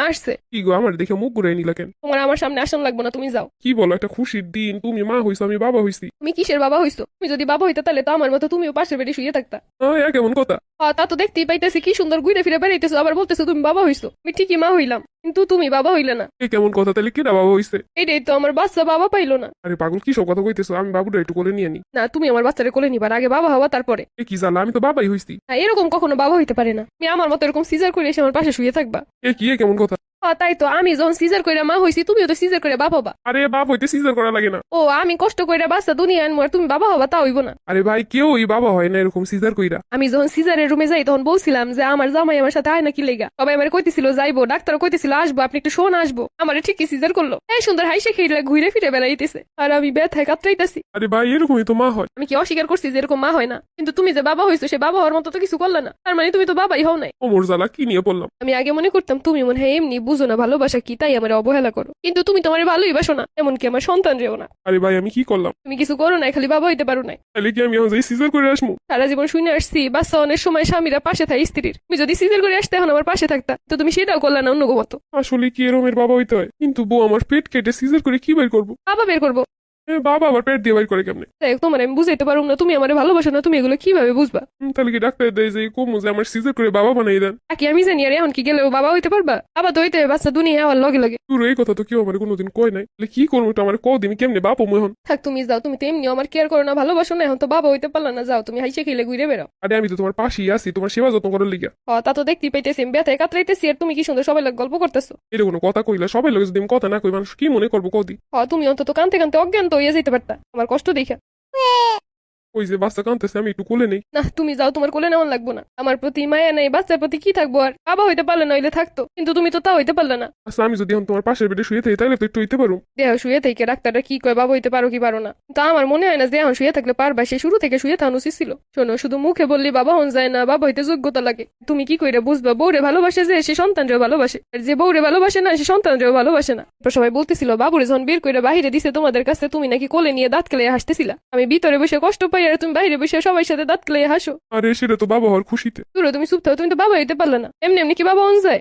আসছে। কি গো আমার দেখে মুখ ঘুরাই নিলা কেন? তোমার আমার সামনে আসান লাগবে না, তুমি যাও। কি বলো, একটা খুশির দিন, তুমি মা হইছো আমি বাবা হইছি। তুমি কিসের বাবা হইছো? তুমি যদি বাবা হইতে তাহলে তো আমার মতো তুমিও পাশের বেডে শুয়ে থাকতা। কেমন কথা? তা তো দেখতেই পাইতেছি কি সুন্দর ঘুরে ফিরে বেড়াইতেছো, আবার বলতেছো তুমি বাবা হইছো। আমি ঠিকই মা হইলাম, কিন্তু তুমি বাবা হইলে না। কেমন কথা? তাহলে কেডা বাবা হইছে? এটাই তো, আমার বাচ্চা বাবা পাইলো না। আরে পাগল, কি সব কথা কইতেছো? আমি বাবুটা একটু কোলে নিয়ে নি। না, তুমি আমার বাচ্চারে কোলে নিবার আগে বাবা হওয়া তারপরে। কি জানা, আমি তো বাবাই হইছি। না, এরকম কখনো বাবা হইতে পারে না। তুমি আমার মতো এরকম সিজার করে এসে আমার পাশে শুয়ে থাকবা। কেমন কথা? তাই তো, আমি যখন সিজার করে মা হইছি, তুমিও তো সিজার করে বাবা হবা। আরে বাপ হইতে সিজার করা লাগে না। ও, আমি কষ্ট করে বাচ্চা দুনিয়া আনবো আর তুমি বাবা হবা, তা হইব না। আরে ভাই, কেউই বাবা হয় না এরকম সিজার কইরা। আমি যখন সিজারের রুমে যাই তখন বলছিলাম যে আমার জামাই আমার সাথে আয় নাকি লেগা, সবাই আমার কইতেছিল যাইবো, ডাক্তার কইতেছিল আসবো, আপনি একটু শোন আসবো। আমার ঠিকই সিজার করলো, এই সুন্দর হাইসে খেয়ে ঘুরে ফিরে বেড়াইতেছে, আর আমি ব্যথায় কাতরাইতেছি। আরে ভাই, এরকমই তো মা হয়। আমি কি অস্বীকার করছি যে এরকম মা হয় না? কিন্তু তুমি যে বাবা হইছো, সে বাবা হওয়ার মতো তো কিছু করলে না, তার মানে তুমি তো বাবাই হও নাই। ওমর জ্বালা, কি নিয়ে পড়লাম? আমি আগে মনে করতাম তুমি মনে হয় এমনি বুঝো না ভালোবাসা কি, তাই আমার অবহেলা করো, কিন্তু তুমি তোমার ভালোই বাসো না, এমনকি আমার সন্তান রেও না। আরে ভাই, আমি কি করলাম? তুমি কিছু করো নাই, খালি বাবা হইতে পারো নাই। তাহলে কি আমি এখন যাই সিজার করে আসবো? সারা জীবন শুনে আসছি বাচ্চা অনেক সময় স্বামীরা পাশে থাকে স্ত্রীর। তুমি যদি সিজার করে আসতে এখন আমার পাশে থাকতা, তো তুমি সেটাও করলে না অন্য মতো। আসলে কি এরমের বাবা হইতে হয়? কিন্তু বউ আমার পেট কেটে সিজার করে কি বের করবো? বাবা বের করবো। বাবা আবার পেট দিয়ে বের করে কেমনে? তোমার আমি বুঝাইতে পারবো না, তুমি আমার ভালোবাসো না, তুমি এগুলো কিভাবে বুঝবা? তাহলে কি ডাক্তার দেয় যে কমু যে আমার সিজার করে বাবা বানাই দেন? কি আমি জানি, আর এখন কি গেলেও বাবা হইতে পারবা? বাবা তো হইতে হবে, বাচ্চা দুনিয়া হওয়ার লগে লগে। তোর এই কথা তো কেউ আমার কোনোদিন কয় নাই। তাহলে কি করবো? এটা আমার কদিন কেমনে বাপ এখন? থাক, তুমি যাও, তুমি তো এমনিও আমার কেয়ার করো না, ভালোবাসো না, এখন তো বাবা হইতে পারলা না, যাও তুমি হাইসে খেলে ঘুরে বেড়াও। আরে আমি তো তোমার পাশেই আছি, তোমার সেবা যত্ন করার লিগা। তা তো দেখতেই পাইতেছি, আমি ব্যথায় কাতরাইতেছি আর তুমি কি সুন্দর সবাই লোক গল্প করতেছো। এটা কোনো কথা কইলা? সবাই লোক যদি আমি কথা না কই, মানুষ কি মনে করবো কদি? তুমি অন্তত কানতে কানতে অজ্ঞান তো হইয়া যেতে পারতা আমার কষ্ট দেখা। ওই যে বাচ্চা কাঁদতেছে, আমি একটু কোলে নেই। না, তুমি যাও, তোমার কোলে নেওয়ান লাগবো না। আমার প্রতি মায়া নেই, বাচ্চার প্রতি কি থাকবো আর? বাবা হইতে পারলে না হইলে থাকতো, কিন্তু তুমি তো তা হইতে পারলে না। আচ্ছা, আমি যদি এখন তোমার পাশের বেডে শুয়ে থাকি তাহলে তো একটু হইতে পারো। দেহ শুয়ে থেকে ডাক্তাররা কি কয় বাবা হইতে পারো কি পারো না, তা আমার মনে হয় না যে এখন শুয়ে থাকলে পারবা, সে শুরু থেকে শুয়ে থাকানো উচিত ছিল। শোনো, শুধু মুখে বললি বাবা হন যায় না, বাবা হইতে যোগ্যতা লাগে। তুমি কি কইরা বুঝবা বউরে ভালোবাসে যে সে সন্তানরেও ভালোবাসে, আর যে বউরে ভালোবাসে না সে সন্তানরেও ভালোবাসে না? সবাই বলতেছিল বাবুরে যখন বের করে বাহিরে দিছে তোমাদের কাছে, তুমি নাকি কোলে নিয়ে দাঁত কেলে হাসতেছিলা। আমি ভিতরে বসে কষ্ট পাই আর তুমি বাইরে বসে সবাই সাথে দাঁত কেলে হাসো। আরে সেটা তো বাবা হওয়ার খুশিতে। তুমি চুপ থাকো, তুমি তো বাবা হইতে পারলে না, এমনি এমনি কি বাবা হন যায়?